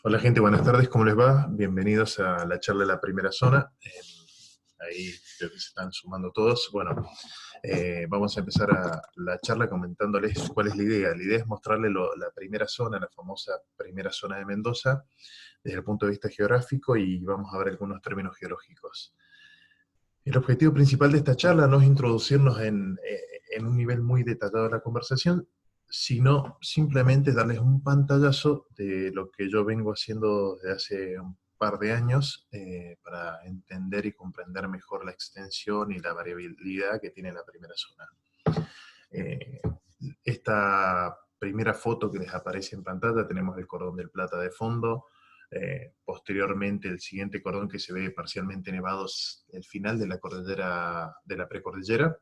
Hola gente, buenas tardes, ¿cómo les va? Bienvenidos a la charla de la primera zona. Ahí creo que se están sumando todos. Bueno, vamos a empezar la charla comentándoles cuál es la idea. La idea es mostrarles la primera zona, la famosa primera zona de Mendoza, desde el punto de vista geográfico, y vamos a ver algunos términos geológicos. El objetivo principal de esta charla no es introducirnos en un nivel muy detallado de la conversación, sino simplemente darles un pantallazo de lo que yo vengo haciendo desde hace un par de años para entender y comprender mejor la extensión y la variabilidad que tiene la primera zona. Eh, Esta primera foto que les aparece en pantalla, tenemos el cordón del Plata de fondo. Posteriormente, el siguiente cordón que se ve parcialmente nevado es el final de la cordillera, de la precordillera.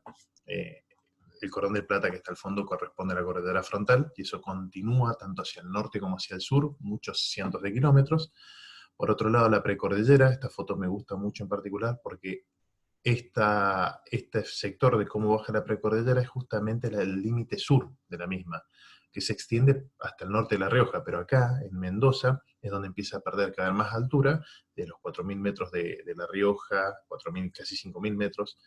El cordón del Plata que está al fondo corresponde a la cordillera frontal, y eso continúa tanto hacia el norte como hacia el sur, muchos cientos de kilómetros. Por otro lado, la precordillera, esta foto me gusta mucho en particular porque este sector de cómo baja la precordillera es justamente el límite sur de la misma, que se extiende hasta el norte de La Rioja, pero acá, en Mendoza, es donde empieza a perder cada vez más altura, de los 4.000 metros de La Rioja, 4.000, casi 5.000 metros,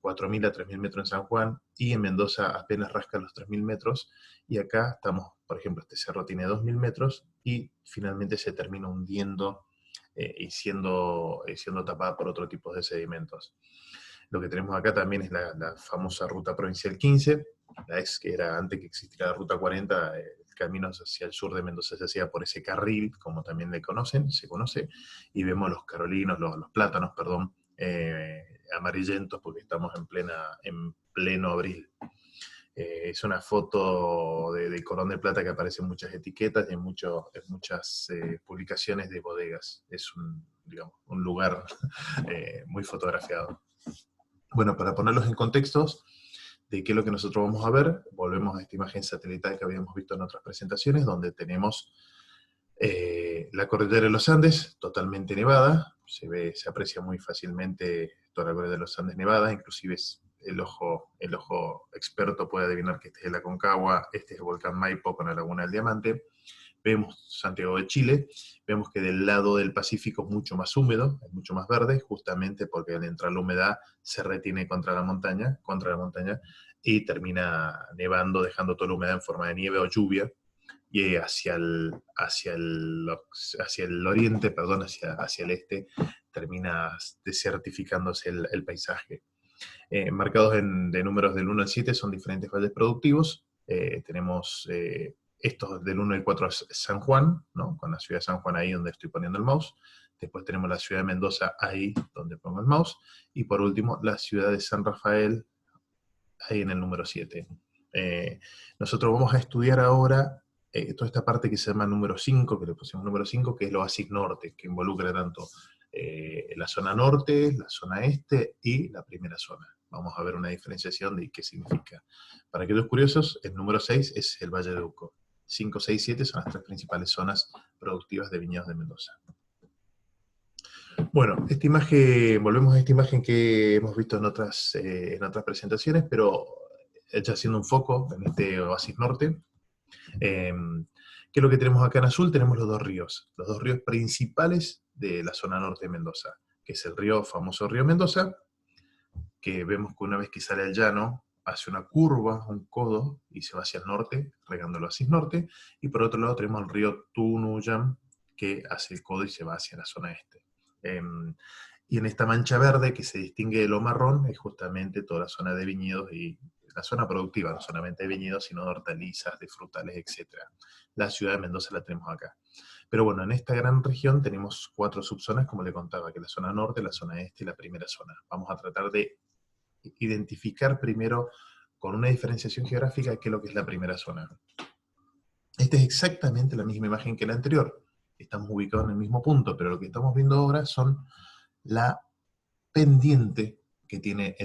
4.000 a 3.000 metros en San Juan, y en Mendoza apenas rasca los 3.000 metros, y acá estamos, por ejemplo, este cerro tiene 2.000 metros, y finalmente se termina hundiendo siendo tapada por otro tipo de sedimentos. Lo que tenemos acá también es la famosa Ruta Provincial 15, que era antes que existiera la Ruta 40, el camino hacia el sur de Mendoza se hacía por ese carril, como también se conoce, y vemos los carolinos, los plátanos, perdón, amarillentos, porque estamos en pleno abril. Es una foto de Cordón de Plata que aparece en muchas etiquetas y en muchas publicaciones de bodegas. Es digamos, un lugar muy fotografiado. Bueno, para ponerlos en contextos de qué es lo que nosotros vamos a ver, volvemos a esta imagen satelital que habíamos visto en otras presentaciones, donde tenemos la cordillera de los Andes, totalmente nevada, se aprecia muy fácilmente toda la cordillera de los Andes nevada, inclusive el ojo experto puede adivinar que este es el Aconcagua, este es el volcán Maipo con la laguna del Diamante. Vemos Santiago de Chile, vemos que del lado del Pacífico es mucho más húmedo, es mucho más verde, justamente porque al entrar la humedad se retiene contra la montaña, y termina nevando, dejando toda la humedad en forma de nieve o lluvia, y hacia el oriente, perdón, hacia el este, termina desertificándose el paisaje. Marcados de números del 1 al 7 son diferentes valles productivos. Tenemos estos del 1 al 4 es San Juan, ¿no? Con la ciudad de San Juan ahí donde estoy poniendo el mouse. Después tenemos la ciudad de Mendoza ahí donde pongo el mouse. Y por último, la ciudad de San Rafael ahí en el número 7. Nosotros vamos a estudiar ahora toda esta parte que se llama número 5, que le pusimos número 5, que es el oasis norte, que involucra tanto la zona norte, la zona este y la primera zona. Vamos a ver una diferenciación de qué significa. Para aquellos curiosos, el número 6 es el Valle de Uco. 5, 6, 7 son las tres principales zonas productivas de viñedos de Mendoza. Bueno, esta imagen, volvemos a esta imagen que hemos visto en otras presentaciones, pero ya haciendo un foco en este oasis norte. ¿Qué es lo que tenemos acá en azul? Tenemos los dos ríos principales de la zona norte de Mendoza, que es el famoso río Mendoza, que vemos que una vez que sale al llano, hace una curva, un codo, y se va hacia el norte, regando el oasis norte, y por otro lado tenemos el río Tunuyán, que hace el codo y se va hacia la zona este. Y en esta mancha verde que se distingue de lo marrón es justamente toda la zona de viñedos y la zona productiva, no solamente de viñedos, sino de hortalizas, de frutales, etc. La ciudad de Mendoza la tenemos acá. Pero bueno, en esta gran región tenemos 4 subzonas, como le contaba, que es la zona norte, la zona este y la primera zona. Vamos a tratar de identificar primero con una diferenciación geográfica qué es lo que es la primera zona. Esta es exactamente la misma imagen que la anterior. Estamos ubicados en el mismo punto, pero lo que estamos viendo ahora son la pendiente que tiene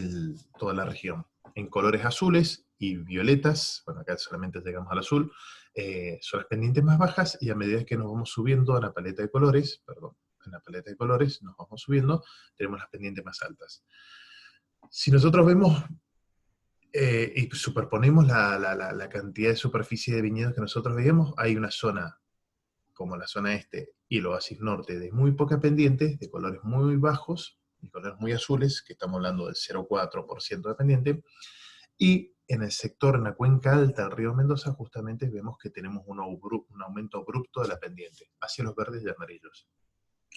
toda la región. En colores azules y violetas, bueno, acá solamente llegamos al azul, son las pendientes más bajas, y a medida que nos vamos subiendo en la paleta de colores, nos vamos subiendo, tenemos las pendientes más altas. Si nosotros vemos y superponemos la cantidad de superficie de viñedos que nosotros veíamos, hay una zona como la zona este y el oasis norte, de muy poca pendiente, de colores muy bajos y colores muy azules, que estamos hablando del 0,4% de pendiente, y en el sector, en la cuenca alta del río Mendoza, justamente vemos que tenemos un aumento abrupto de la pendiente, hacia los verdes y amarillos.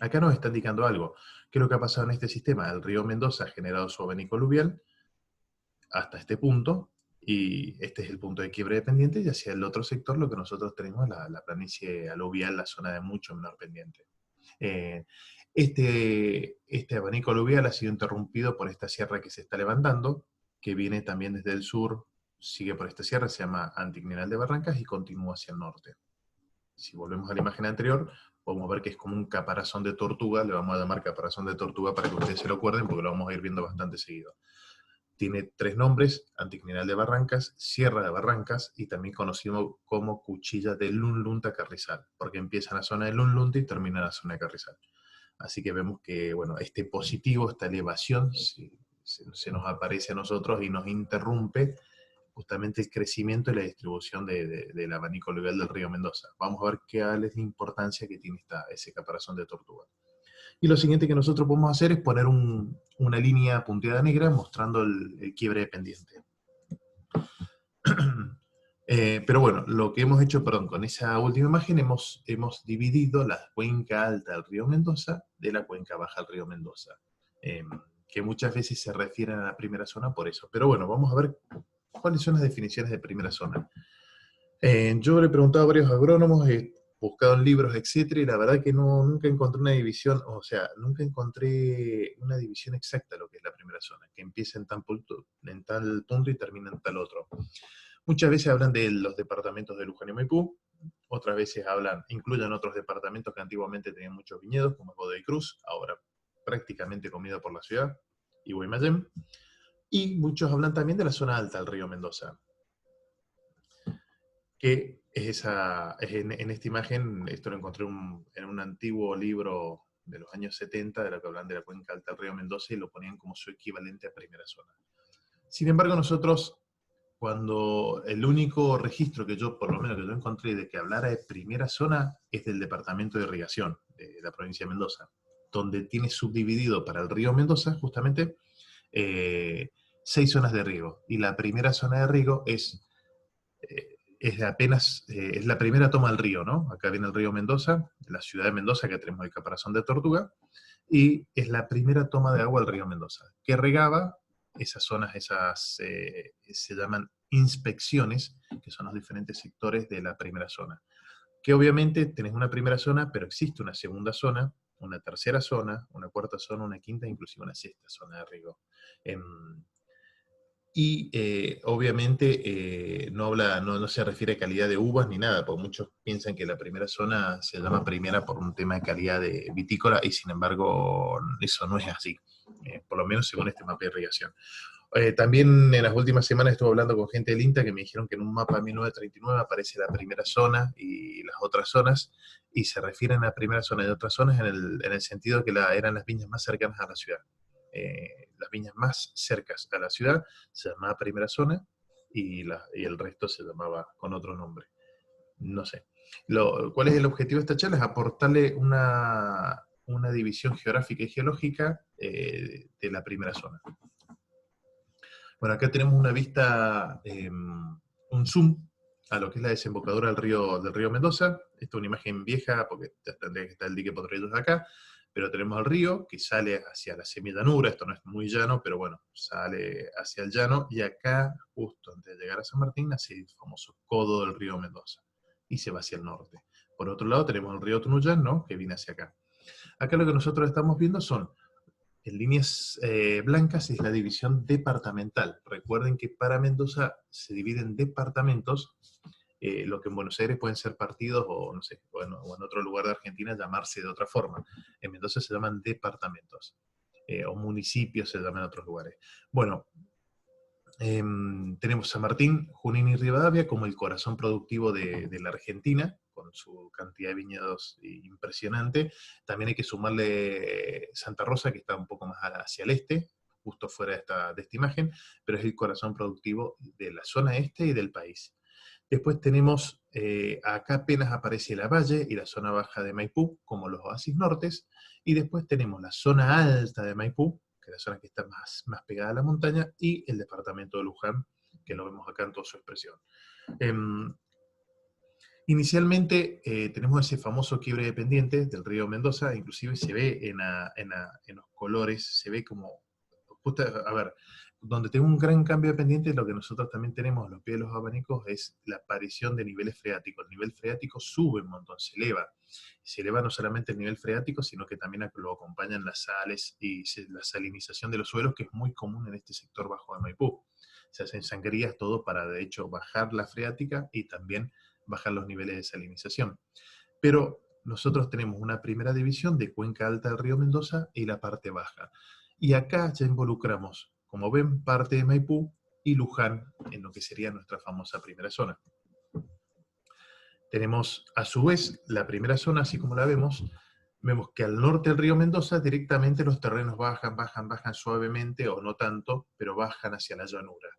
Acá nos está indicando algo. ¿Qué es lo que ha pasado en este sistema? El río Mendoza ha generado su abanico aluvial hasta este punto, y este es el punto de quiebre de pendiente, y hacia el otro sector lo que nosotros tenemos es la planicie aluvial, la zona de mucho menor pendiente. Eh, este abanico aluvial ha sido interrumpido por esta sierra que se está levantando, que viene también desde el sur, sigue por esta sierra, se llama Anticlinal de Barrancas y continúa hacia el norte. Si volvemos a la imagen anterior, podemos ver que es como un caparazón de tortuga, le vamos a llamar caparazón de tortuga para que ustedes se lo acuerden, porque lo vamos a ir viendo bastante seguido. Tiene 3 nombres: Anticlinal de Barrancas, Sierra de Barrancas y también conocido como Cuchilla de Lunlunta Carrizal, porque empieza en la zona de Lunlunta y termina en la zona de Carrizal. Así que vemos que, bueno, este positivo, esta elevación, se nos aparece a nosotros y nos interrumpe justamente el crecimiento y la distribución del abanico aluvial del río Mendoza. Vamos a ver cuál es la importancia que tiene ese caparazón de tortuga. Y lo siguiente que nosotros podemos hacer es poner una línea punteada negra mostrando el quiebre de pendiente. Pero bueno, lo que hemos hecho, perdón, con esa última imagen hemos dividido la cuenca alta del río Mendoza de la cuenca baja del río Mendoza, que muchas veces se refieren a la primera zona por eso. Pero bueno, vamos a ver cuáles son las definiciones de primera zona. Yo le he preguntado a varios agrónomos, he buscado en libros, etcétera, y la verdad que nunca encontré una división, o sea, nunca encontré una división exacta de lo que es la primera zona, que empieza en tal punto y termina en tal otro. Muchas veces hablan de los departamentos de Luján y Maipú, otras veces incluyen otros departamentos que antiguamente tenían muchos viñedos, como Godoy Cruz, ahora prácticamente comido por la ciudad, y Guaymallén, y muchos hablan también de la zona alta del río Mendoza, que es en esta imagen, esto lo encontré en un antiguo libro de los años 70, de lo que hablan de la cuenca alta del río Mendoza, y lo ponían como su equivalente a primera zona. Sin embargo, nosotros, cuando el único registro que yo, por lo menos que yo encontré de que hablara de primera zona, es del Departamento de Irrigación de la provincia de Mendoza, donde tiene subdividido para el río Mendoza, justamente, 6 zonas de riego. Y la primera zona de riego es la primera toma del río, ¿no? Acá viene el río Mendoza, la ciudad de Mendoza, que tenemos el caparazón de tortuga, y es la primera toma de agua del río Mendoza, que regaba esas zonas, se llaman inspecciones, que son los diferentes sectores de la primera zona. Que obviamente tenés una primera zona, pero existe una segunda zona, una tercera zona, una cuarta zona, una quinta, inclusive una sexta zona de riego. Y obviamente no se refiere a calidad de uvas ni nada, porque muchos piensan que la primera zona se llama primera por un tema de calidad de vitícola, y sin embargo eso no es así, por lo menos según este mapa de irrigación. También en las últimas semanas estuve hablando con gente del INTA que me dijeron que en un mapa de 1939 aparece la primera zona y las otras zonas, y se refieren a la primera zona y otras zonas en el sentido que eran las viñas más cercanas a la ciudad. Las viñas más cercas a la ciudad se llamaba primera zona, y el resto se llamaba con otro nombre. No sé. ¿Cuál es el objetivo de esta charla? Es aportarle una división geográfica y geológica de la primera zona. Bueno, acá tenemos una vista, un zoom a lo que es la desembocadura del río Mendoza. Esta es una imagen vieja porque ya tendría que estar el dique Potrerillos acá, pero tenemos el río que sale hacia la semillanura. Esto no es muy llano, pero bueno, sale hacia el llano, y acá, justo antes de llegar a San Martín, nace el famoso codo del río Mendoza, y se va hacia el norte. Por otro lado tenemos el río Tunuyán, ¿no?, que viene hacia acá. Acá lo que nosotros estamos viendo son, en líneas blancas, es la división departamental. Recuerden que para Mendoza se divide en departamentos, lo que en Buenos Aires pueden ser partidos, o no sé, o en otro lugar de Argentina llamarse de otra forma. En Mendoza se llaman departamentos, o municipios se llaman en otros lugares. Bueno, tenemos San Martín, Junín y Rivadavia como el corazón productivo de la Argentina, con su cantidad de viñedos impresionante. También hay que sumarle Santa Rosa, que está un poco más hacia el este, justo fuera de esta imagen, pero es el corazón productivo de la zona este y del país. Después tenemos, acá apenas aparece la Valle y la zona baja de Maipú, como los oasis nortes, y después tenemos la zona alta de Maipú, que es la zona que está más pegada a la montaña, y el departamento de Luján, que lo vemos acá en toda su expresión. Em, Inicialmente tenemos ese famoso quiebre de pendiente del río Mendoza, inclusive se ve en los colores, se ve como, a ver, donde tengo un gran cambio de pendiente, lo que nosotros también tenemos a los pies de los abanicos es la aparición de niveles freáticos. El nivel freático sube un montón, se eleva. Se eleva no solamente el nivel freático, sino que también lo acompañan las sales y la salinización de los suelos, que es muy común en este sector bajo de Maipú. Se hacen sangrías, todo para, de hecho, bajar la freática y también bajar los niveles de salinización. Pero nosotros tenemos una primera división de cuenca alta del río Mendoza y la parte baja. Y acá ya involucramos, como ven, parte de Maipú y Luján en lo que sería nuestra famosa primera zona. Tenemos a su vez la primera zona, así como la vemos que al norte del río Mendoza directamente los terrenos bajan suavemente o no tanto, pero bajan hacia la llanura.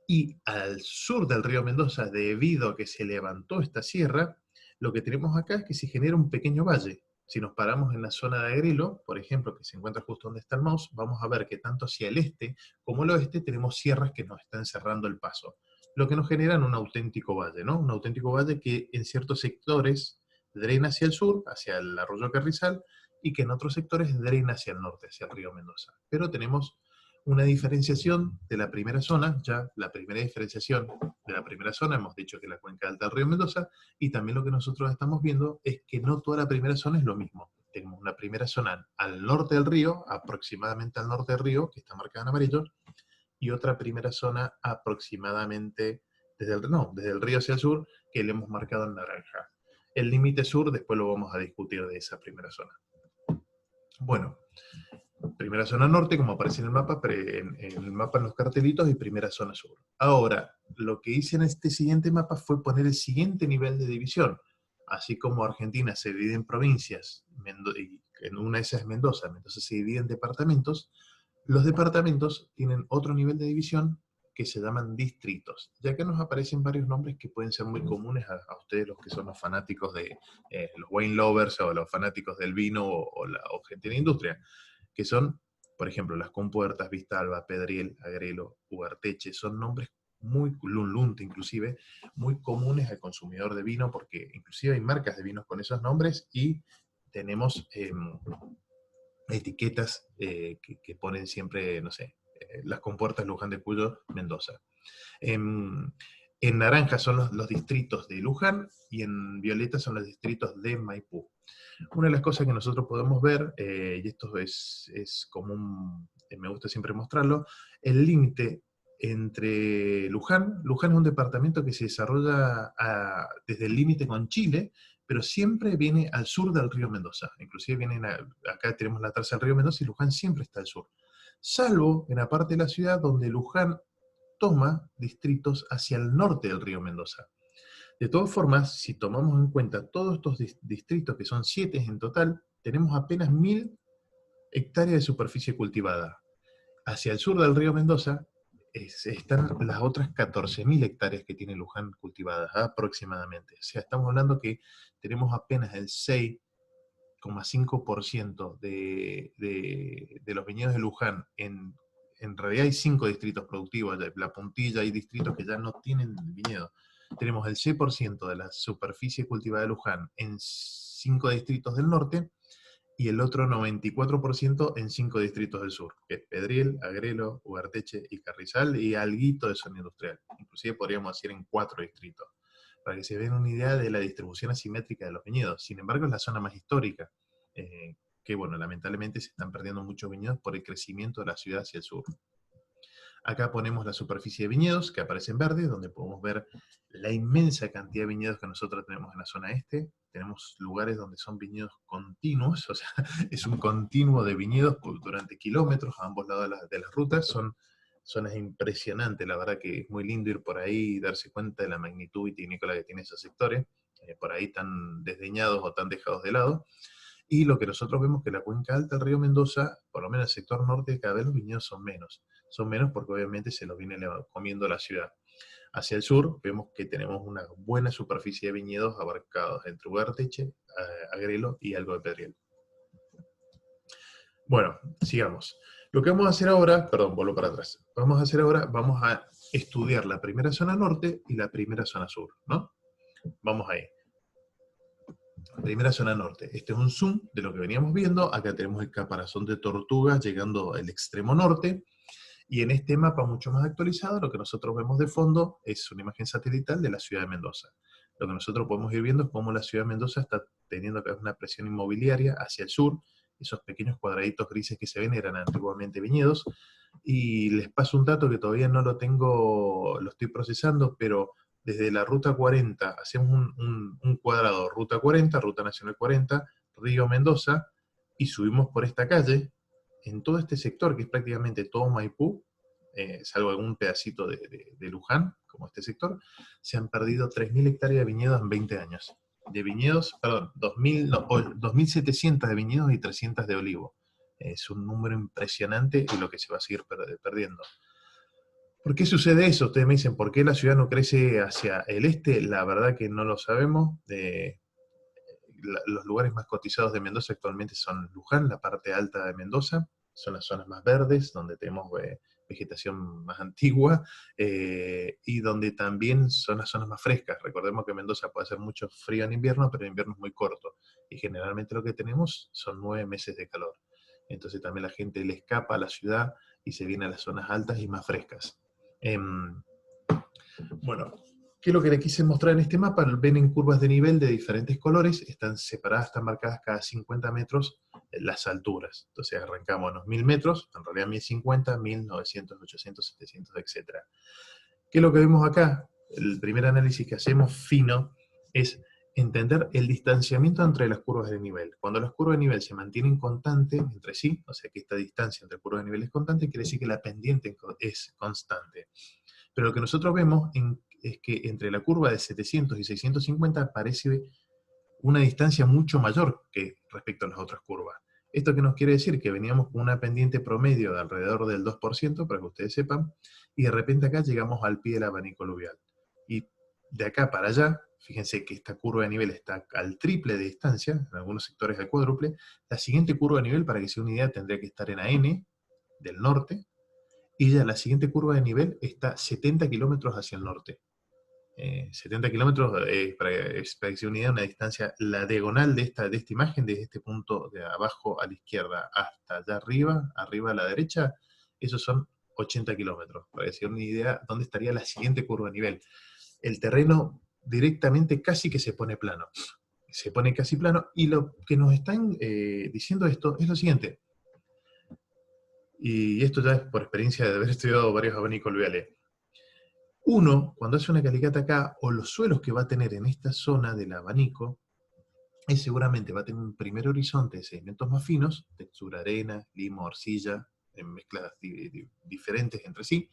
Y al sur del río Mendoza, debido a que se levantó esta sierra, lo que tenemos acá es que se genera un pequeño valle. Si nos paramos en la zona de Agrelo, por ejemplo, que se encuentra justo donde está el mouse, vamos a ver que tanto hacia el este como el oeste tenemos sierras que nos están cerrando el paso, lo que nos genera un auténtico valle, ¿no? Un auténtico valle que en ciertos sectores drena hacia el sur, hacia el arroyo Carrizal, y que en otros sectores drena hacia el norte, hacia el río Mendoza. Pero tenemos una diferenciación de la primera zona, ya la primera diferenciación de la primera zona, hemos dicho que la cuenca alta del río Mendoza, y también lo que nosotros estamos viendo es que no toda la primera zona es lo mismo. Tenemos una primera zona al norte del río, aproximadamente al norte del río, que está marcada en amarillo, y otra primera zona aproximadamente desde el río hacia el sur, que le hemos marcado en naranja. El límite sur después lo vamos a discutir de esa primera zona. Bueno, primera zona norte, como aparece en el mapa, en los cartelitos, y primera zona sur. Ahora, lo que hice en este siguiente mapa fue poner el siguiente nivel de división. Así como Argentina se divide en provincias, y en una de esas es Mendoza, Mendoza se divide en departamentos, los departamentos tienen otro nivel de división que se llaman distritos. Ya que nos aparecen varios nombres que pueden ser muy comunes a ustedes, los que son los fanáticos de los wine lovers, o los fanáticos del vino, o gente de la industria, que son, por ejemplo, Las Compuertas, Vistalba, Pedriel, Agrelo, Ugarteche, son nombres muy, Lunlunte inclusive, muy comunes al consumidor de vino, porque inclusive hay marcas de vinos con esos nombres, y tenemos etiquetas que ponen siempre, no sé, Las Compuertas, Luján de Cuyo, Mendoza. En naranja son los distritos de Luján, y en violeta son los distritos de Maipú. Una de las cosas que nosotros podemos ver, y esto es común, me gusta siempre mostrarlo, el límite entre Luján es un departamento que se desarrolla desde el límite con Chile, pero siempre viene al sur del río Mendoza. Inclusive acá tenemos la traza del río Mendoza, y Luján siempre está al sur. Salvo en la parte de la ciudad donde Luján toma distritos hacia el norte del río Mendoza. De todas formas, si tomamos en cuenta todos estos distritos, que son 7 en total, tenemos apenas 1000 hectáreas de superficie cultivada. Hacia el sur del río Mendoza están las otras 14.000 hectáreas que tiene Luján cultivadas aproximadamente. O sea, estamos hablando que tenemos apenas el 6,5% de los viñedos de Luján. En realidad hay 5 distritos productivos, la puntilla, hay distritos que ya no tienen viñedo. Tenemos el 6% de la superficie cultivada de Luján en 5 distritos del norte, y el otro 94% en 5 distritos del sur, que es Pedriel, Agrelo, Ugarteche y Carrizal, y alguito de zona industrial. Inclusive podríamos decir en 4 distritos, para que se den una idea de la distribución asimétrica de los viñedos. Sin embargo, es la zona más histórica, que bueno, lamentablemente se están perdiendo muchos viñedos por el crecimiento de la ciudad hacia el sur. Acá ponemos la superficie de viñedos, que aparece en verde, donde podemos ver la inmensa cantidad de viñedos que nosotros tenemos en la zona este. Tenemos lugares donde son viñedos continuos, o sea, es un continuo de viñedos durante kilómetros a ambos lados de las rutas. Son zonas impresionantes, la verdad que es muy lindo ir por ahí y darse cuenta de la magnitud vitivinícola que tienen esos sectores, por ahí tan desdeñados o tan dejados de lado. Y lo que nosotros vemos que la cuenca alta del río Mendoza, por lo menos el sector norte, cada vez los viñedos son menos. Son menos porque obviamente se los viene comiendo la ciudad. Hacia el sur vemos que tenemos una buena superficie de viñedos abarcados entre Ugarteche, Agrelo y algo de Pedriel. Bueno, sigamos. Lo que vamos a hacer ahora, perdón, vuelvo para atrás. Vamos a hacer ahora, vamos a estudiar la primera zona norte y la primera zona sur, ¿no? Vamos ahí. Primera zona norte. Este es un zoom de lo que veníamos viendo. Acá tenemos el caparazón de tortugas llegando al extremo norte. Y en este mapa mucho más actualizado, lo que nosotros vemos de fondo es una imagen satelital de la ciudad de Mendoza. Lo que nosotros podemos ir viendo es cómo la ciudad de Mendoza está teniendo cada vez una presión inmobiliaria hacia el sur. Esos pequeños cuadraditos grises que se ven eran antiguamente viñedos. Y les paso un dato que todavía no lo tengo, lo estoy procesando, pero desde la Ruta 40 hacemos un cuadrado, Ruta 40, Ruta Nacional 40, Río Mendoza, y subimos por esta calle, en todo este sector, que es prácticamente todo Maipú, salvo algún pedacito de Luján, como este sector, se han perdido 3.000 hectáreas de viñedos en 20 años. De viñedos, perdón, 2.700 de viñedos y 300 de olivo. Es un número impresionante y lo que se va a seguir perdiendo. ¿Por qué sucede eso? Ustedes me dicen, ¿por qué la ciudad no crece hacia el este? La verdad que no lo sabemos. Los lugares más cotizados de Mendoza actualmente son Luján, la parte alta de Mendoza, son las zonas más verdes, donde tenemos vegetación más antigua, y donde también son las zonas más frescas. Recordemos que Mendoza puede hacer mucho frío en invierno, pero el invierno es muy corto, y generalmente lo que tenemos son 9 meses de calor. Entonces también la gente le escapa a la ciudad y se viene a las zonas altas y más frescas. Bueno, ¿qué es lo que le quise mostrar en este mapa? Ven en curvas de nivel de diferentes colores, están separadas, están marcadas cada 50 metros las alturas. Entonces arrancamos a unos 1000 metros, en realidad 1050, 1000, 900, 800, 700, etc. ¿Qué es lo que vemos acá? El primer análisis que hacemos fino es entender el distanciamiento entre las curvas de nivel. Cuando las curvas de nivel se mantienen constantes entre sí, o sea que esta distancia entre curvas de nivel es constante, quiere decir que la pendiente es constante. Pero lo que nosotros vemos es que entre la curva de 700 y 650 aparece una distancia mucho mayor que respecto a las otras curvas. ¿Esto qué nos quiere decir? Que veníamos con una pendiente promedio de alrededor del 2%, para que ustedes sepan, y de repente acá llegamos al pie del abanico aluvial. Y de acá para allá, fíjense que esta curva de nivel está al triple de distancia, en algunos sectores al cuádruple. La siguiente curva de nivel, para que se una idea, tendría que estar en AN, del norte, y ya la siguiente curva de nivel está 70 kilómetros hacia el norte. 70 kilómetros, para que se una idea, una distancia, la diagonal de esta imagen, desde este punto de abajo a la izquierda hasta allá arriba a la derecha, esos son 80 kilómetros, para que se una idea dónde estaría la siguiente curva de nivel. El terreno directamente casi que se pone plano. Se pone casi plano, y lo que nos están diciendo esto es lo siguiente, y esto ya es por experiencia de haber estudiado varios abanicos aluviales. Uno, cuando hace una calicata acá, o los suelos que va a tener en esta zona del abanico, seguramente va a tener un primer horizonte de sedimentos más finos, textura arena, limo, arcilla, en mezclas diferentes entre sí,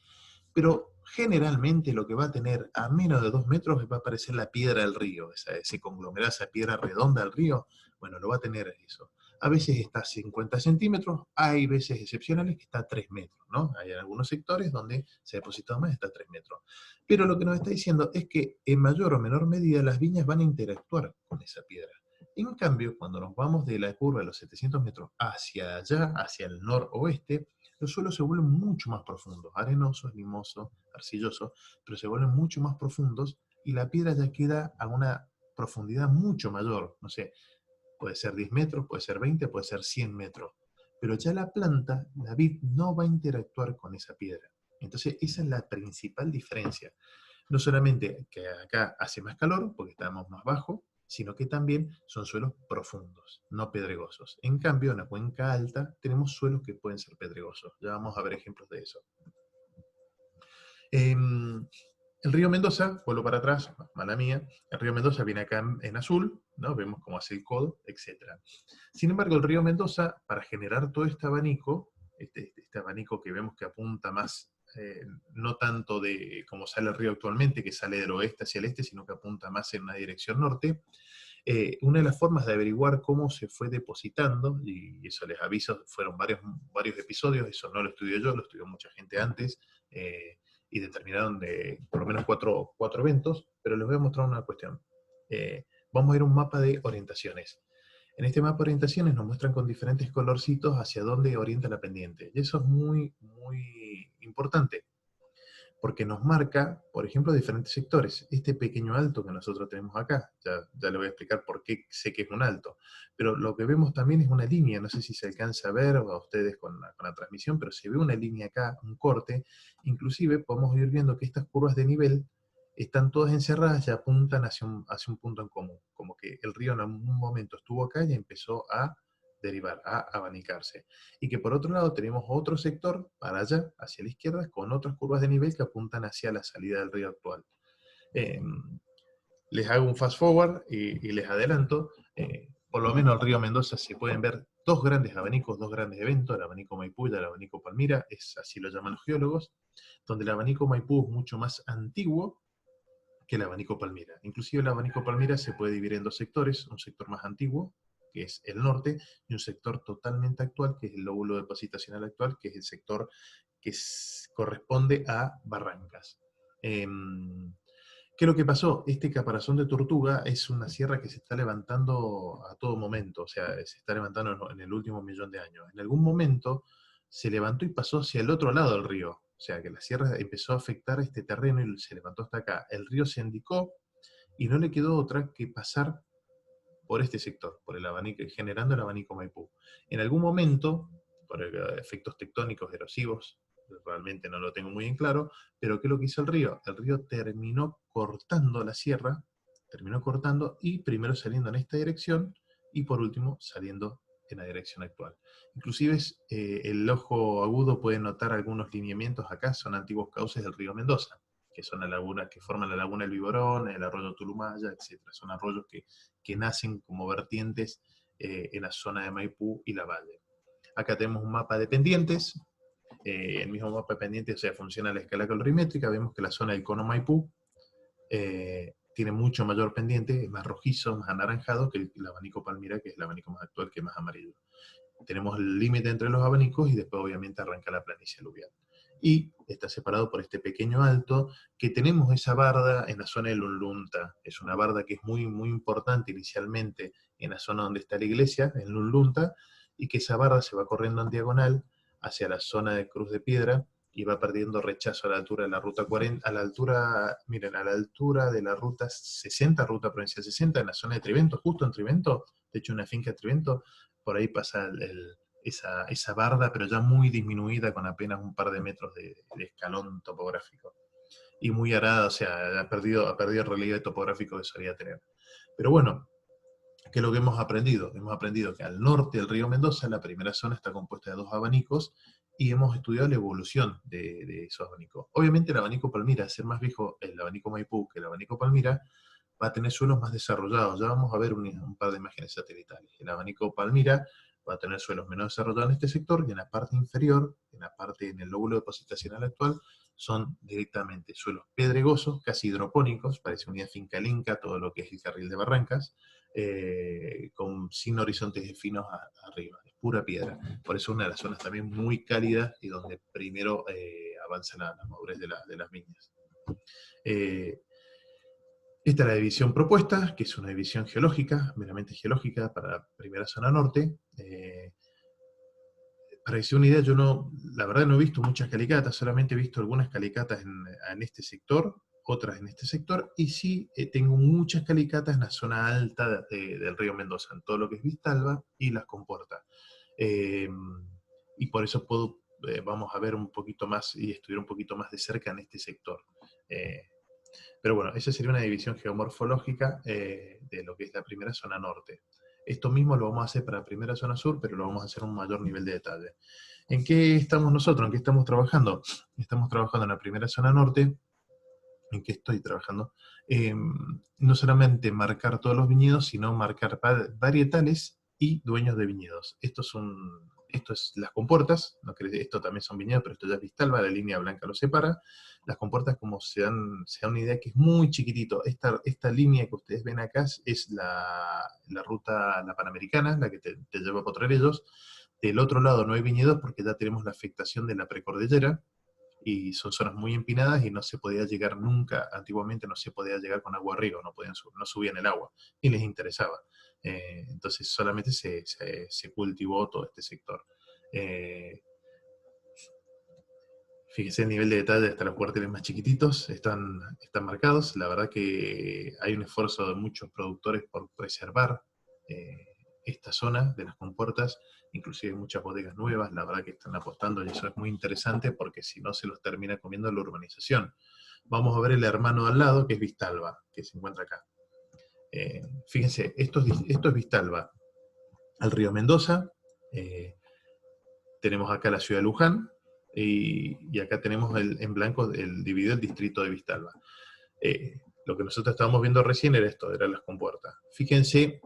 pero generalmente lo que va a tener a menos de 2 metros va a aparecer la piedra del río, ese conglomerado, esa piedra redonda del río, bueno, lo va a tener eso. A veces está a 50 centímetros, hay veces excepcionales que está a 3 metros, ¿no? Hay algunos sectores donde se ha depositado más, está a 3 metros. Pero lo que nos está diciendo es que en mayor o menor medida las viñas van a interactuar con esa piedra. En cambio, cuando nos vamos de la curva de los 700 metros hacia allá, hacia el noroeste, los suelos se vuelven mucho más profundos, arenosos, limosos, arcillosos, pero se vuelven mucho más profundos y la piedra ya queda a una profundidad mucho mayor, no sé, puede ser 10 metros, puede ser 20, puede ser 100 metros, pero ya la planta, la vid, no va a interactuar con esa piedra. Entonces esa es la principal diferencia. No solamente que acá hace más calor, porque estamos más bajo, sino que también son suelos profundos, no pedregosos. En cambio, en la cuenca alta tenemos suelos que pueden ser pedregosos. Ya vamos a ver ejemplos de eso. El río Mendoza, vuelvo para atrás, mala mía, el río Mendoza viene acá en azul, ¿no? Vemos cómo hace el codo, etc. Sin embargo, el río Mendoza, para generar todo este abanico, este abanico que vemos que apunta más, no tanto de como sale el río actualmente, que sale del oeste hacia el este, sino que apunta más en una dirección norte. Una de las formas de averiguar cómo se fue depositando, y eso les aviso, fueron varios episodios, eso no lo estudié yo, lo estudió mucha gente antes, y determinaron por lo menos cuatro eventos, pero les voy a mostrar una cuestión. Vamos a ver un mapa de orientaciones. En este mapa de orientaciones nos muestran con diferentes colorcitos hacia dónde orienta la pendiente. Y eso es muy, muy importante, porque nos marca, por ejemplo, diferentes sectores. Este pequeño alto que nosotros tenemos acá, ya le voy a explicar por qué sé que es un alto, pero lo que vemos también es una línea, no sé si se alcanza a ver a ustedes con la transmisión, pero se ve una línea acá, un corte. Inclusive podemos ir viendo que estas curvas de nivel están todas encerradas y apuntan hacia un punto en común, como que el río en algún momento estuvo acá y empezó a derivar, a abanicarse. Y que por otro lado tenemos otro sector para allá, hacia la izquierda, con otras curvas de nivel que apuntan hacia la salida del río actual. Eh, Les hago un fast forward y les adelanto, por lo menos el río Mendoza se pueden ver dos grandes abanicos, dos grandes eventos, el abanico Maipú y el abanico Palmira, así lo llaman los geólogos, donde el abanico Maipú es mucho más antiguo que el abanico Palmira. Inclusive el abanico Palmira se puede dividir en dos sectores, un sector más antiguo, que es el norte, y un sector totalmente actual, que es el lóbulo depositacional actual, que es el sector que corresponde a Barrancas. ¿Qué es lo que pasó? Este caparazón de Tortuga es una sierra que se está levantando a todo momento, o sea, se está levantando en el último millón de años. En algún momento se levantó y pasó hacia el otro lado del río, o sea, que la sierra empezó a afectar este terreno y se levantó hasta acá. El río se indicó y no le quedó otra que pasar por este sector, por el abanico, generando el abanico Maipú. En algún momento, por efectos tectónicos erosivos, realmente no lo tengo muy en claro, pero ¿qué es lo que hizo el río? El río terminó cortando la sierra, terminó cortando y primero saliendo en esta dirección y por último saliendo en la dirección actual. Inclusive el ojo agudo puede notar algunos lineamientos acá, son antiguos cauces del río Mendoza, que son las lagunas que forman la laguna del Viborón, el arroyo Tulumaya, etc. Son arroyos que nacen como vertientes en la zona de Maipú y la Valle. Acá tenemos un mapa de pendientes, el mismo mapa de pendientes, o sea, funciona a la escala calorimétrica. Vemos que la zona del cono Maipú tiene mucho mayor pendiente, es más rojizo, más anaranjado que el abanico Palmira, que es el abanico más actual, que es más amarillo. Tenemos el límite entre los abanicos y después obviamente arranca la planicie aluvial. Y está separado por este pequeño alto, que tenemos esa barda en la zona de Lunlunta. Es una barda que es muy, muy importante inicialmente en la zona donde está la iglesia, en Lunlunta, y que esa barda se va corriendo en diagonal hacia la zona de Cruz de Piedra y va perdiendo rechazo a la altura de la ruta 40, a la altura, miren, a la altura de la ruta 60, ruta provincial 60, en la zona de Trivento, justo en Trivento, de hecho una finca de Trivento, por ahí pasa esa barda, pero ya muy disminuida, con apenas un par de metros de escalón topográfico. Y muy arada, o sea, ha perdido el relieve topográfico que solía tener. Pero bueno, ¿qué es lo que hemos aprendido? Hemos aprendido que al norte del río Mendoza, la primera zona está compuesta de dos abanicos, y hemos estudiado la evolución de esos abanicos. Obviamente el abanico Palmira, al ser más viejo el abanico Maipú que el abanico Palmira, va a tener suelos más desarrollados. Ya vamos a ver un par de imágenes satelitales. El abanico Palmira va a tener suelos menos desarrollados en este sector, y en la parte inferior, en el lóbulo depositacional actual, son directamente suelos pedregosos, casi hidropónicos, parece unidad finca Inca, todo lo que es el carril de Barrancas, sin horizontes finos arriba, es pura piedra. Por eso es una de las zonas también muy cálidas y donde primero avanza la madurez de las viñas. Esta es la división propuesta, que es una división geológica, meramente geológica, para la primera zona norte. Para que se una idea, yo la verdad no he visto muchas calicatas, solamente he visto algunas calicatas en este sector, otras en este sector, y sí tengo muchas calicatas en la zona alta del río Mendoza, en todo lo que es Vistalba y las compuertas. Y por eso vamos a ver un poquito más y estudiar un poquito más de cerca en este sector. Pero bueno, esa sería una división geomorfológica de lo que es la primera zona norte. Esto mismo lo vamos a hacer para la primera zona sur, pero lo vamos a hacer a un mayor nivel de detalle. ¿En qué estamos nosotros? ¿En qué estamos trabajando? Estamos trabajando en la primera zona norte. ¿En qué estoy trabajando? No solamente marcar todos los viñedos, sino marcar varietales y dueños de viñedos. Esto es las compuertas, no que esto también son viñedos, pero esto ya es Vistalba, la línea blanca lo separa. Las compuertas, como se dan una idea, que es muy chiquitito. Esta línea que ustedes ven acá es la ruta, la Panamericana, la que te lleva a Potrerillos. Del otro lado no hay viñedos porque ya tenemos la afectación de la precordillera. y son zonas muy empinadas y no se podía llegar nunca, antiguamente no se podía llegar con agua arriba, no subían el agua, y les interesaba. Entonces solamente se cultivó todo este sector. Fíjese el nivel de detalle, hasta los cuarteles más chiquititos están marcados. La verdad que hay un esfuerzo de muchos productores por preservar eh, esta zona de las compuertas, inclusive muchas bodegas nuevas, la verdad que están apostando, y eso es muy interesante porque si no se los termina comiendo la urbanización. Vamos a ver el hermano al lado, que es Vistalba, que se encuentra acá. Fíjense, esto es Vistalba. Al río Mendoza, tenemos acá la ciudad de Luján, y acá tenemos en blanco dividido el distrito de Vistalba. Lo que nosotros estábamos viendo recién era esto, eran las compuertas. Fíjense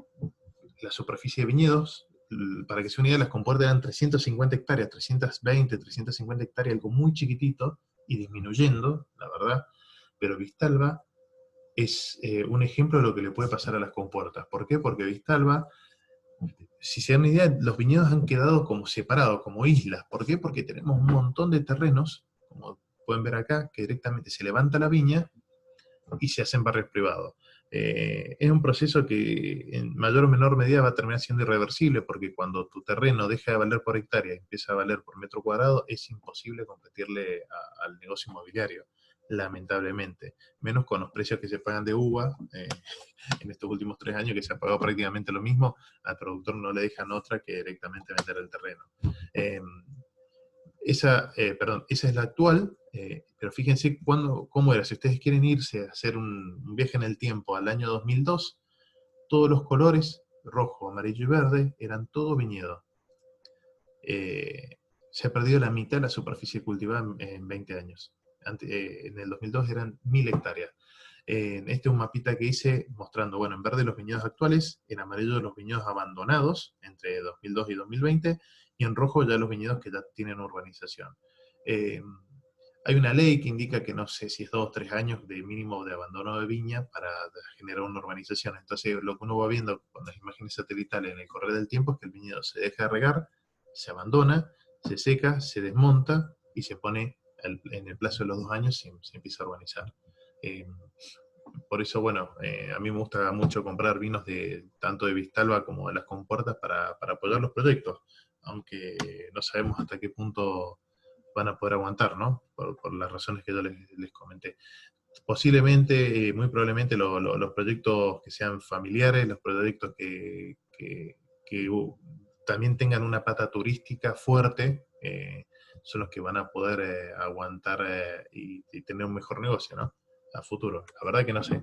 la superficie de viñedos, para que se una idea, las compuertas eran 350 hectáreas, 320, 350 hectáreas, algo muy chiquitito, y disminuyendo, la verdad, pero Vistalba es un ejemplo de lo que le puede pasar a las compuertas. ¿Por qué? Porque Vistalba, si se dan una idea, los viñedos han quedado como separados, como islas. ¿Por qué? Porque tenemos un montón de terrenos, como pueden ver acá, que directamente se levanta la viña y se hacen barrios privados. Es un proceso que en mayor o menor medida va a terminar siendo irreversible, porque cuando tu terreno deja de valer por hectárea y empieza a valer por metro cuadrado, es imposible competirle al negocio inmobiliario, lamentablemente. Menos con los precios que se pagan de uva. En estos últimos 3 años, que se ha pagado prácticamente lo mismo, al productor no le dejan otra que directamente vender el terreno. Esa es la actual, pero fíjense cómo era. Si ustedes quieren irse a hacer un viaje en el tiempo al año 2002, todos los colores, rojo, amarillo y verde, eran todo viñedo. Se ha perdido la mitad de la superficie cultivada en 20 años. En el 2002 eran 1000 hectáreas. Este es un mapita que hice mostrando, bueno, en verde los viñedos actuales, en amarillo los viñedos abandonados entre 2002 y 2020, y en rojo ya los viñedos que ya tienen urbanización. Eh, Hay una ley que indica que no sé si es 2 o 3 años de mínimo de abandono de viña para generar una urbanización. Entonces lo que uno va viendo con las imágenes satelitales en el correr del tiempo es que el viñedo se deja de regar, se abandona, se seca, se desmonta y se pone en el plazo de los 2 años se empieza a urbanizar. Eh, por eso, bueno, a mí me gusta mucho comprar vinos tanto de Vistalba como de las compuertas para apoyar los proyectos, aunque no sabemos hasta qué punto van a poder aguantar, ¿no? Por las razones que yo les comenté. Posiblemente, muy probablemente, los proyectos que sean familiares, los proyectos que también tengan una pata turística fuerte, son los que van a poder aguantar y tener un mejor negocio, ¿no? A futuro. La verdad que no sé.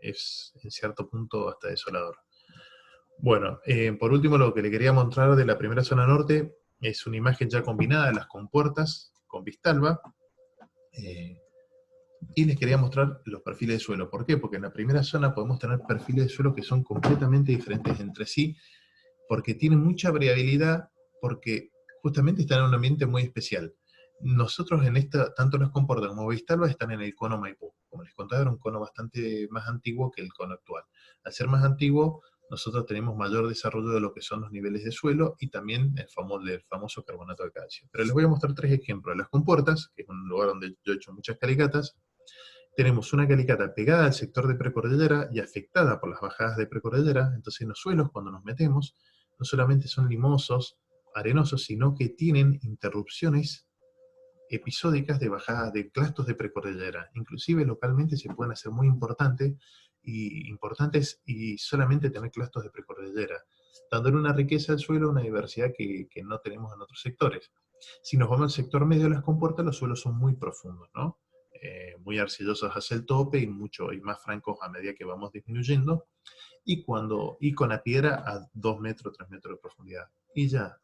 Es en cierto punto hasta desolador. Bueno, por último, lo que le quería mostrar de la primera zona norte es una imagen ya combinada de las compuertas con Vistalba. Y les quería mostrar los perfiles de suelo. ¿Por qué? Porque en la primera zona podemos tener perfiles de suelo que son completamente diferentes entre sí, porque tienen mucha variabilidad, porque justamente están en un ambiente muy especial. Nosotros tanto las compuertas como Vistalba están en el cono Maipú. Como les contaba, era un cono bastante más antiguo que el cono actual. Al ser más antiguo, nosotros tenemos mayor desarrollo de lo que son los niveles de suelo y también el famoso carbonato de calcio. Pero les voy a mostrar 3 ejemplos. Las compuertas, que es un lugar donde yo he hecho muchas calicatas, tenemos una calicata pegada al sector de precordillera y afectada por las bajadas de precordillera. Entonces los suelos, cuando nos metemos, no solamente son limosos, arenosos, sino que tienen interrupciones episódicas de bajadas de clastos de precordillera. Inclusive localmente se pueden hacer muy importantes y solamente tener clastos de precordillera, dándole una riqueza al suelo, una diversidad que no tenemos en otros sectores. Si nos vamos al sector medio de las compuertas, los suelos son muy profundos, ¿no? Muy arcillosos hacia el tope y más francos a medida que vamos disminuyendo, y con la piedra a 2 metros, 3 metros de profundidad. Y ya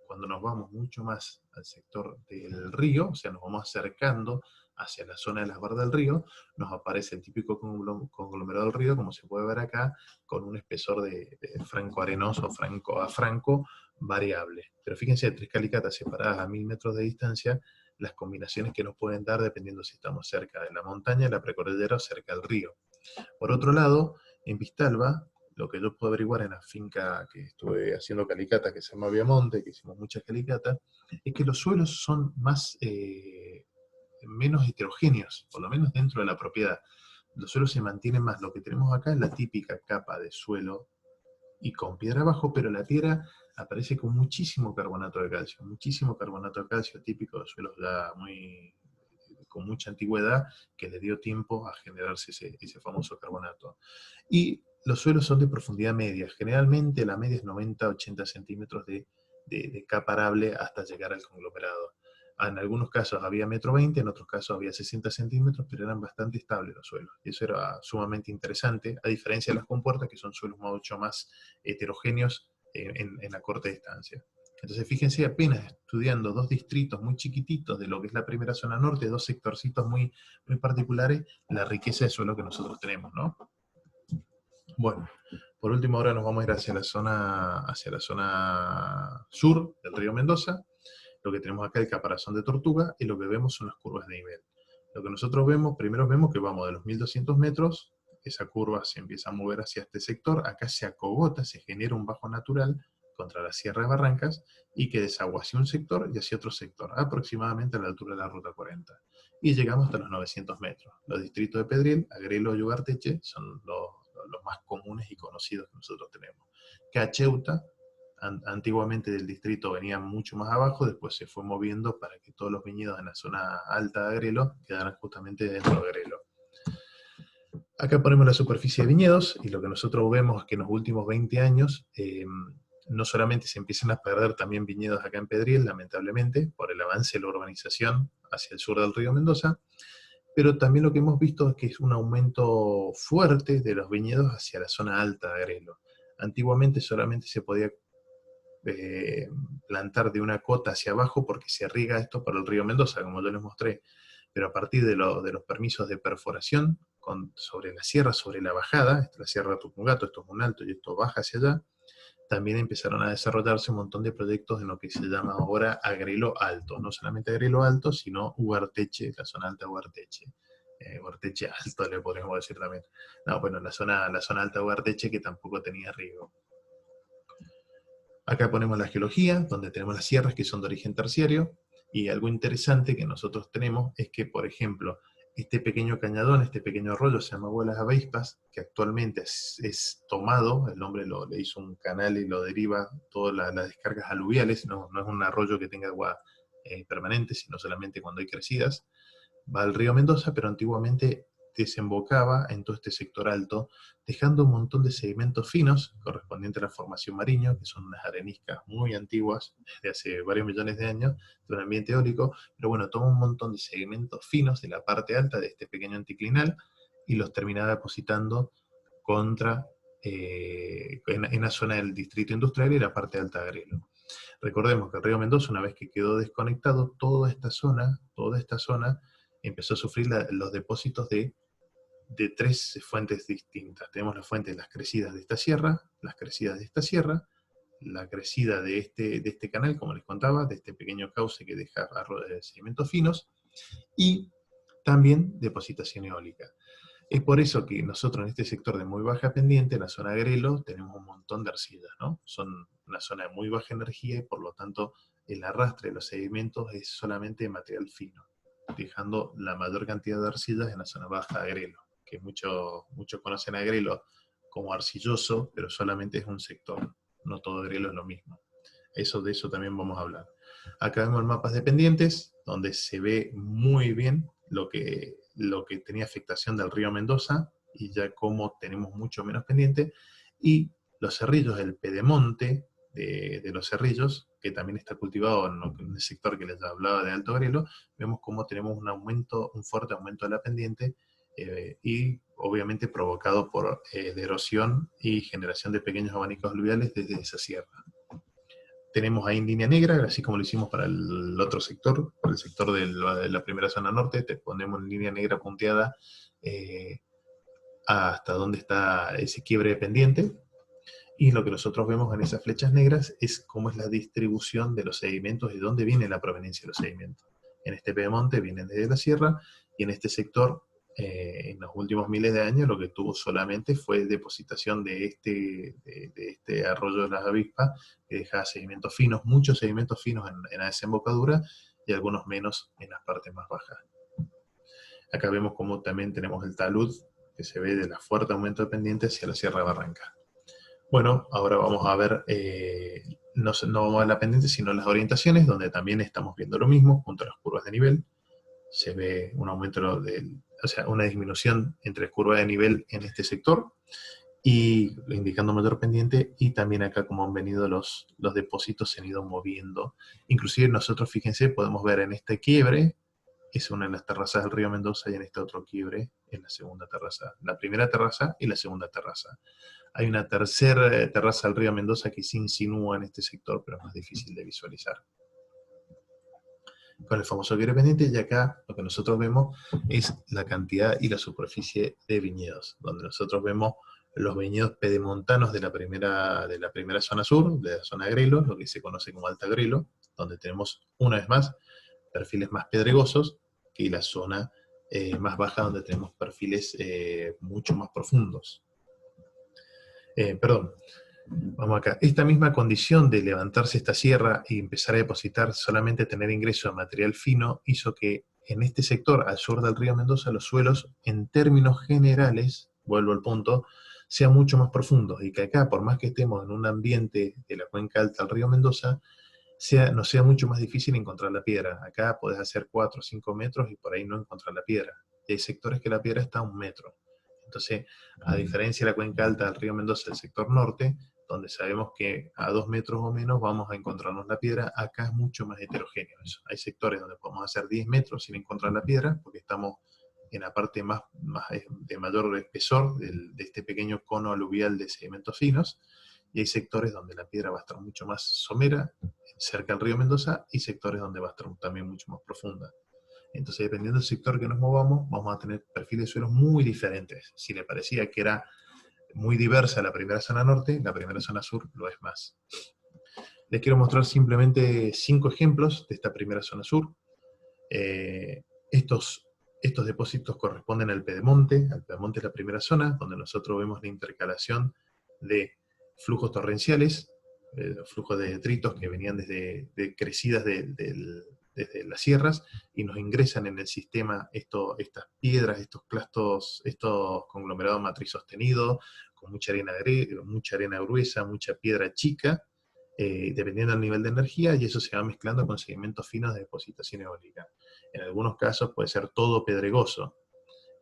cuando nos vamos mucho más al sector del río, o sea, nos vamos acercando hacia la zona de las bardas del río, nos aparece el típico conglomerado del río, como se puede ver acá, con un espesor de franco arenoso, franco a franco, variable. Pero fíjense, 3 calicatas separadas a 1000 metros de distancia, las combinaciones que nos pueden dar dependiendo si estamos cerca de la montaña, la precordillera o cerca del río. Por otro lado, en Vistalba, lo que yo puedo averiguar en la finca que estuve haciendo calicata, que se llama Viamonte, que hicimos muchas calicatas, es que los suelos son menos heterogéneos, por lo menos dentro de la propiedad. Los suelos se mantienen más. Lo que tenemos acá es la típica capa de suelo y con piedra abajo, pero la piedra aparece con muchísimo carbonato de calcio típico de suelos ya con mucha antigüedad, que le dio tiempo a generarse ese famoso carbonato. Y los suelos son de profundidad media, generalmente la media es 90-80 centímetros de capa arable hasta llegar al conglomerado. En algunos casos había 1,20 m, en otros casos había 60 centímetros, pero eran bastante estables los suelos. Y eso era sumamente interesante, a diferencia de las compuertas, que son suelos mucho más heterogéneos en la corta distancia. Entonces fíjense, apenas estudiando 2 distritos muy chiquititos de lo que es la primera zona norte, 2 sectorcitos muy particulares, la riqueza de suelo que nosotros tenemos, ¿no? Bueno, por último ahora nos vamos a ir hacia la zona sur del río Mendoza. Lo que tenemos acá es el caparazón de Tortuga, y lo que vemos son las curvas de nivel. Lo que nosotros vemos, primero vemos que vamos de los 1200 metros, esa curva se empieza a mover hacia este sector, acá se acogota, se genera un bajo natural contra la Sierra de Barrancas, y que desagua hacia un sector y hacia otro sector, aproximadamente a la altura de la Ruta 40. Y llegamos hasta los 900 metros. Los distritos de Pedriel, Agrelo y Ugarteche son los más comunes y conocidos que nosotros tenemos. Cacheuta, antiguamente del distrito venía mucho más abajo, después se fue moviendo para que todos los viñedos en la zona alta de Agrelo quedaran justamente dentro de Agrelo. Acá ponemos la superficie de viñedos, y lo que nosotros vemos es que en los últimos 20 años no solamente se empiezan a perder también viñedos acá en Pedriel, lamentablemente, por el avance de la urbanización hacia el sur del río Mendoza, pero también lo que hemos visto es que es un aumento fuerte de los viñedos hacia la zona alta de Agrelo. Antiguamente solamente se podía plantar de una cota hacia abajo porque se riega esto por el río Mendoza, como yo les mostré, pero a partir de los permisos de perforación sobre la sierra, sobre la bajada, la sierra de Tupungato, esto es un alto y esto baja hacia allá, también empezaron a desarrollarse un montón de proyectos en lo que se llama ahora Agrelo Alto, no solamente Agrelo Alto, sino Ugarteche, la zona alta de Ugarteche. Ugarteche Alto le podríamos decir también. No, bueno, la zona alta de Ugarteche, que tampoco tenía riego. Acá ponemos la geología, donde tenemos las sierras que son de origen terciario, y algo interesante que nosotros tenemos es que, por ejemplo, este pequeño cañadón, este pequeño arroyo se llama Bolas Aveispas, que actualmente es tomado, el hombre le hizo un canal y lo deriva todas las descargas aluviales, no es un arroyo que tenga agua permanente, sino solamente cuando hay crecidas. Va al río Mendoza, pero antiguamente desembocaba en todo este sector alto, dejando un montón de sedimentos finos, correspondientes a la formación Mariño, que son unas areniscas muy antiguas, de hace varios millones de años, de un ambiente eólico, pero bueno, toma un montón de sedimentos finos de la parte alta de este pequeño anticlinal, y los terminaba depositando en la zona del distrito industrial y la parte alta de Agrelo. Recordemos que el río Mendoza, una vez que quedó desconectado, toda esta zona empezó a sufrir los depósitos de 3 fuentes distintas. Tenemos la fuente de las crecidas de esta sierra, las crecidas de esta sierra, la crecida de este canal, como les contaba, de este pequeño cauce que deja sedimentos finos, y también depositación eólica. Es por eso que nosotros en este sector de muy baja pendiente, en la zona Agrelo, tenemos un montón de arcillas, ¿no? Son una zona de muy baja energía, y por lo tanto el arrastre de los sedimentos es solamente material fino, dejando la mayor cantidad de arcillas en la zona baja de Agrelo, que muchos conocen a Agrelo como arcilloso, pero solamente es un sector, no todo Agrelo es lo mismo. De eso también vamos a hablar. Acá vemos mapas de pendientes, donde se ve muy bien lo que tenía afectación del río Mendoza, y ya cómo tenemos mucho menos pendiente, y los cerrillos, el pedemonte de los cerrillos, que también está cultivado en el sector que les hablaba de Alto Agrelo, vemos cómo tenemos un fuerte aumento de la pendiente, y obviamente provocado por la erosión y generación de pequeños abanicos aluviales desde esa sierra. Tenemos ahí en línea negra, así como lo hicimos para el otro sector, para el sector de la primera zona norte, te ponemos en línea negra punteada hasta donde está ese quiebre de pendiente, y lo que nosotros vemos en esas flechas negras es cómo es la distribución de los sedimentos y de dónde viene la proveniencia de los sedimentos. En este pedemonte vienen desde la sierra, y en este sector en los últimos miles de años lo que tuvo solamente fue depositación de este arroyo de las avispas, que dejaba sedimentos finos, muchos sedimentos finos en la desembocadura y algunos menos en las partes más bajas. Acá vemos como también tenemos el talud, que se ve de la fuerte aumento de pendiente hacia la Sierra de Barranca. Bueno, ahora vamos a ver, no vamos a la pendiente, sino las orientaciones, donde también estamos viendo lo mismo, junto a las curvas de nivel. Se ve un aumento o sea, una disminución entre curva de nivel en este sector, y indicando mayor pendiente, y también acá como han venido los depósitos se han ido moviendo. Inclusive nosotros, fíjense, podemos ver en este quiebre, es una de las terrazas del río Mendoza, y en este otro quiebre, en la segunda terraza, la primera terraza y la segunda terraza. Hay una tercera terraza del río Mendoza que se insinúa en este sector, pero es más difícil de visualizar. Con el famoso quiebre pendiente, y acá lo que nosotros vemos es la cantidad y la superficie de viñedos, donde nosotros vemos los viñedos pedemontanos de la primera zona sur, de la zona de Agrelo, lo que se conoce como Alta Agrelo, donde tenemos, una vez más, perfiles más pedregosos, que la zona más baja, donde tenemos perfiles mucho más profundos. Perdón, vamos acá. Esta misma condición de levantarse esta sierra y empezar a depositar, solamente tener ingreso de material fino, hizo que en este sector, al sur del río Mendoza, los suelos, en términos generales, vuelvo al punto, sean mucho más profundos, y que acá, por más que estemos en un ambiente de la cuenca alta del río Mendoza, nos sea mucho más difícil encontrar la piedra. Acá podés hacer 4 o 5 metros y por ahí no encontrar la piedra. Y hay sectores que la piedra está a 1 metro. Entonces, a diferencia de la cuenca alta del río Mendoza, el sector norte, donde sabemos que a 2 metros o menos vamos a encontrarnos la piedra, acá es mucho más heterogéneo eso. Hay sectores donde podemos hacer 10 metros sin encontrar la piedra, porque estamos en la parte de mayor espesor de este pequeño cono aluvial de sedimentos finos, y hay sectores donde la piedra va a estar mucho más somera, cerca del río Mendoza, y sectores donde va a estar también mucho más profunda. Entonces, dependiendo del sector que nos movamos, vamos a tener perfiles de suelos muy diferentes. Si le parecía que era muy diversa la primera zona norte, la primera zona sur lo es más. Les quiero mostrar simplemente 5 ejemplos de esta primera zona sur. Estos depósitos corresponden al pedemonte es la primera zona, donde nosotros vemos la intercalación de flujos torrenciales, flujos de detritos que venían desde crecidas desde las sierras, y nos ingresan en el sistema estas piedras, estos clastos, estos conglomerados matriz sostenidos, con mucha arena gruesa, mucha piedra chica, dependiendo del nivel de energía, y eso se va mezclando con sedimentos finos de depositación eólica. En algunos casos puede ser todo pedregoso,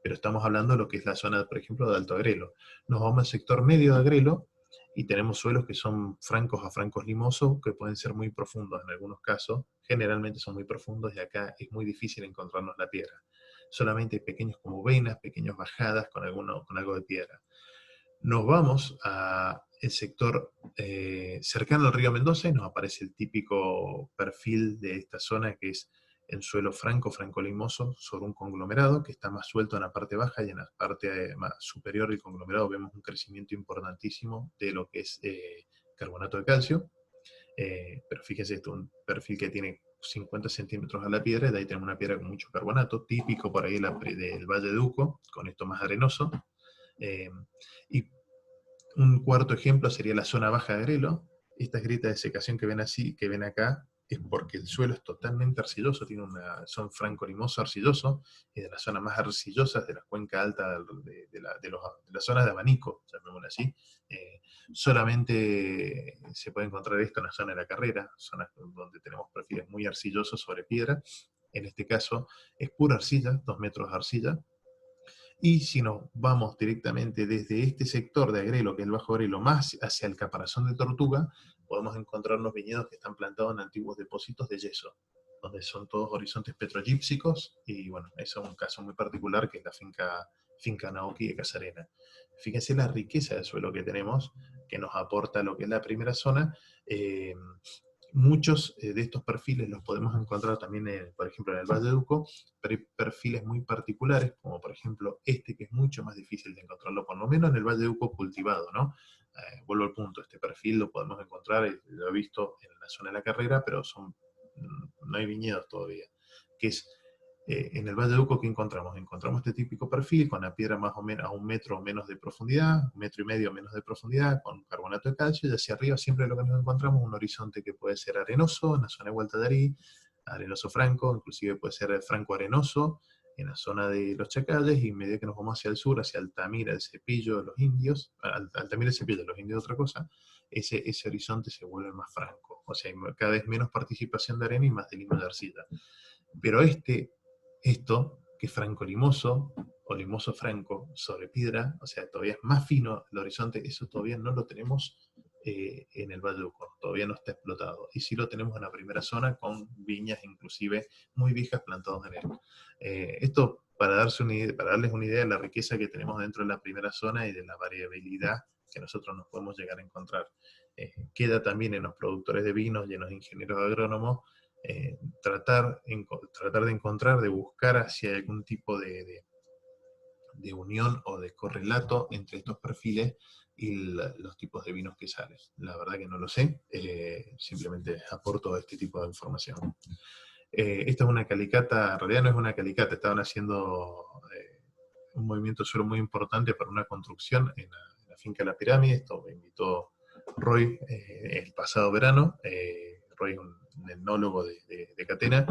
pero estamos hablando de lo que es la zona, por ejemplo, de Alto Agrelo. Nos vamos al sector medio de Agrelo, y tenemos suelos que son francos a francos limosos, que pueden ser muy profundos en algunos casos, generalmente son muy profundos, y acá es muy difícil encontrarnos la piedra. Solamente hay pequeños como venas, pequeñas bajadas con algo de piedra. Nos vamos al sector cercano al río Mendoza, y nos aparece el típico perfil de esta zona, que es en suelo franco-limoso, sobre un conglomerado que está más suelto en la parte baja, y en la parte más superior del conglomerado vemos un crecimiento importantísimo de lo que es carbonato de calcio. Pero fíjese, esto es un perfil que tiene 50 centímetros a la piedra, y de ahí tenemos una piedra con mucho carbonato, típico por ahí del Valle de Uco, con esto más arenoso. Y un cuarto ejemplo sería la zona baja de Agrelo. Estas grietas de secación que ven acá, es porque el suelo es totalmente arcilloso, son franco-limoso arcilloso, y de las zonas más arcillosas de la cuenca alta de las zonas de abanico, llamémoslo así. Solamente se puede encontrar esto en la zona de la Carrera, zonas donde tenemos perfiles muy arcillosos sobre piedra. En este caso es pura arcilla, 2 metros de arcilla. Y si nos vamos directamente desde este sector de Agrelo, que es el Bajo Agrelo, más hacia el Caparazón de Tortuga, podemos encontrarnos viñedos que están plantados en antiguos depósitos de yeso, donde son todos horizontes petrogípsicos, y bueno, eso es un caso muy particular, que es la finca Naoki de Casarena. Fíjense la riqueza de suelo que tenemos, que nos aporta lo que es la primera zona. Muchos de estos perfiles los podemos encontrar también, por ejemplo, en el Valle de Uco, pero hay perfiles muy particulares, como por ejemplo este, que es mucho más difícil de encontrarlo, por lo menos en el Valle de Uco cultivado, ¿no? Vuelvo al punto, este perfil lo podemos encontrar, lo he visto en la zona de la Carrera, pero no hay viñedos todavía, que es En el Valle de Uco, ¿qué encontramos? Encontramos este típico perfil con la piedra más o menos a 1 metro o menos de profundidad, 1,5 metros o menos de profundidad, con carbonato de calcio, y hacia arriba siempre lo que nos encontramos es un horizonte que puede ser arenoso, en la zona de Gualtallarí, arenoso franco, inclusive puede ser franco arenoso, en la zona de los Chacalles, y a medida que nos vamos hacia el sur, hacia Altamira, el Cepillo de los Indios, Altamira, el Cepillo de los Indios, otra cosa, ese horizonte se vuelve más franco, o sea, hay cada vez menos participación de arena y más de limo de arcilla. Pero esto, que es franco limoso, o limoso franco sobre piedra, o sea, todavía es más fino el horizonte, eso todavía no lo tenemos en el Valle de Uco, todavía no está explotado. Y sí lo tenemos en la primera zona, con viñas inclusive muy viejas plantadas en él. Esto para darles una idea de la riqueza que tenemos dentro de la primera zona y de la variabilidad que nosotros nos podemos llegar a encontrar. Queda también en los productores de vinos y en los ingenieros agrónomos tratar de encontrar, de buscar hacia algún tipo de unión o de correlato entre estos perfiles y los tipos de vinos que salen. La verdad que no lo sé, simplemente aporto este tipo de información. Esta es una calicata, en realidad no es una calicata, estaban haciendo un movimiento de suelo muy importante para una construcción en la finca La Pirámide. Esto me invitó Roy el pasado verano. Roy es un etnólogo de Catena,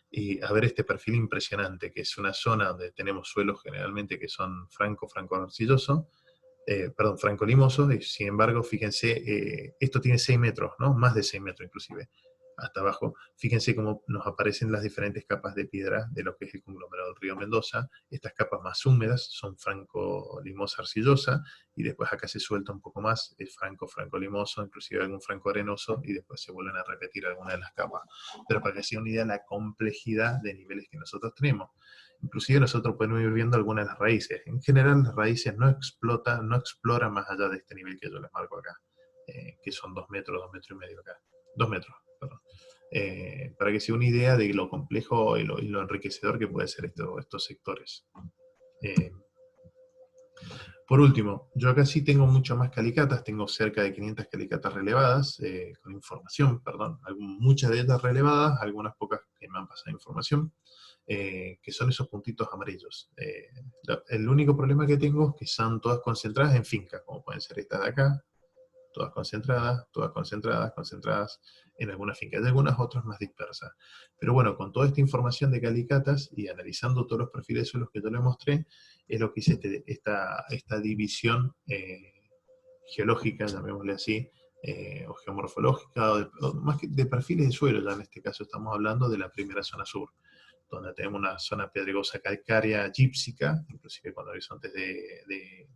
y a ver este perfil impresionante, que es una zona donde tenemos suelos generalmente que son franco-arcilloso, franco-limoso, y sin embargo, fíjense, esto tiene 6 metros, ¿no? Más de 6 metros inclusive, hasta abajo. Fíjense cómo nos aparecen las diferentes capas de piedra de lo que es el conglomerado del río Mendoza. Estas capas más húmedas son franco-limosa arcillosa, y después acá se suelta un poco más, es franco-limoso, inclusive algún franco-arenoso, y después se vuelven a repetir algunas de las capas. Pero para que sea una idea de la complejidad de niveles que nosotros tenemos. Inclusive nosotros podemos ir viendo algunas de las raíces. En general las raíces no exploran más allá de este nivel que yo les marco acá, que son 2 metros, 2,5 metros acá. 2 metros, perdón. Para que sea una idea de lo complejo y lo enriquecedor que puede ser estos sectores. Por último, yo acá sí tengo muchas más calicatas, tengo cerca de 500 calicatas relevadas, con información, perdón, muchas de ellas relevadas, algunas pocas que me han pasado información, que son esos puntitos amarillos. El único problema que tengo es que son todas concentradas en fincas, como pueden ser estas de acá, todas concentradas en algunas fincas, y algunas otras más dispersas. Pero bueno, con toda esta información de calicatas y analizando todos los perfiles de suelos que yo les mostré, es lo que hice esta división geológica, llamémosle así, o geomorfológica, o más que de perfiles de suelo. Ya en este caso estamos hablando de la primera zona sur, donde tenemos una zona pedregosa calcárea gípsica, inclusive con horizontes de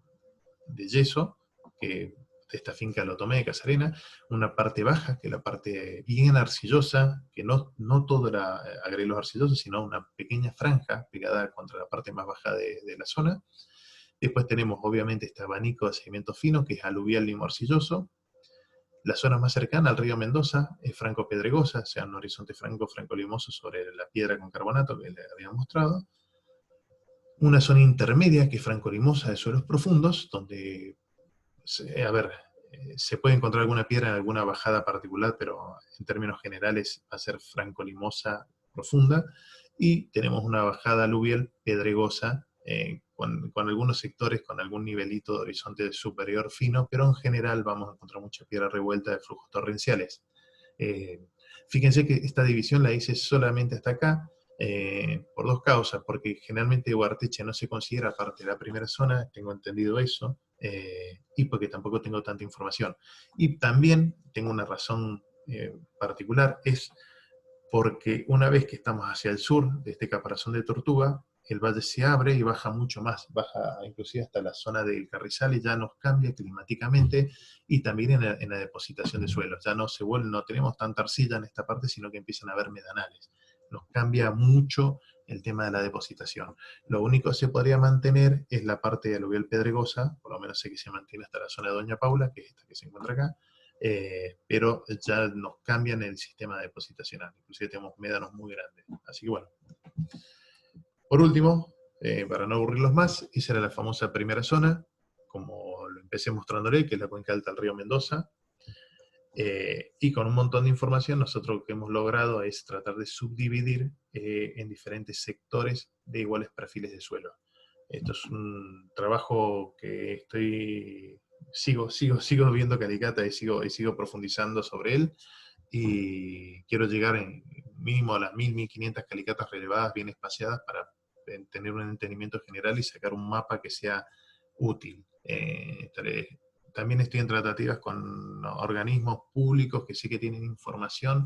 yeso, que de esta finca lo tomé de Casarena, una parte baja, que es la parte bien arcillosa, que no todo era agrelos arcillosos, sino una pequeña franja pegada contra la parte más baja de la zona. Después tenemos obviamente este abanico de sedimento fino, que es aluvial limo arcilloso. La zona más cercana al río Mendoza es franco-pedregosa, o sea, un horizonte franco-limoso sobre la piedra con carbonato que les había mostrado. Una zona intermedia que es franco-limosa de suelos profundos, donde se puede encontrar alguna piedra en alguna bajada particular, pero en términos generales va a ser franco-limosa profunda. Y tenemos una bajada aluvial pedregosa, con algunos sectores con algún nivelito de horizonte superior fino, pero en general vamos a encontrar mucha piedra revuelta de flujos torrenciales. Fíjense que esta división la hice solamente hasta acá, por dos causas, porque generalmente Ugarteche no se considera parte de la primera zona, tengo entendido eso, y porque tampoco tengo tanta información. Y también tengo una razón particular, es porque una vez que estamos hacia el sur de este caparazón de Tortuga, el valle se abre y baja mucho más, baja inclusive hasta la zona del Carrizal, y ya nos cambia climáticamente, y también en la depositación de suelos. Ya no tenemos tanta arcilla en esta parte, sino que empiezan a haber medanales. Nos cambia mucho el tema de la depositación. Lo único que se podría mantener es la parte aluvial pedregosa, por lo menos sé que se mantiene hasta la zona de Doña Paula, que es esta que se encuentra acá, pero ya nos cambian el sistema depositacional, inclusive tenemos médanos muy grandes. Así que bueno. Por último, para no aburrirlos más, esa era la famosa primera zona, como lo empecé mostrándole, que es la cuenca alta del río Mendoza. Y con un montón de información, nosotros lo que hemos logrado es tratar de subdividir en diferentes sectores de iguales perfiles de suelo. Esto es un trabajo que sigo viendo Calicata y sigo profundizando sobre él, y quiero llegar en mínimo a las 1.000, 1.500 calicatas relevadas bien espaciadas para tener un entendimiento general y sacar un mapa que sea útil. También estoy en tratativas con organismos públicos que sí que tienen información,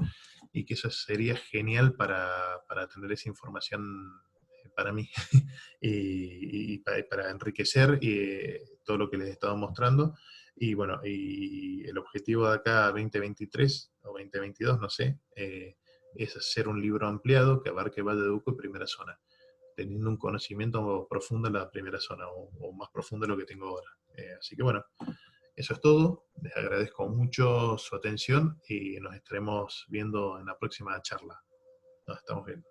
y que eso sería genial para tener esa información para mí para enriquecer todo lo que les he estado mostrando. Y bueno, y el objetivo de acá 2023 o 2022, no sé, es hacer un libro ampliado que abarque Valle de Uco y Primera Zona, teniendo un conocimiento profundo en la primera zona, o más profundo de lo que tengo ahora. Así que bueno, eso es todo. Les agradezco mucho su atención y nos estaremos viendo en la próxima charla. Nos estamos viendo.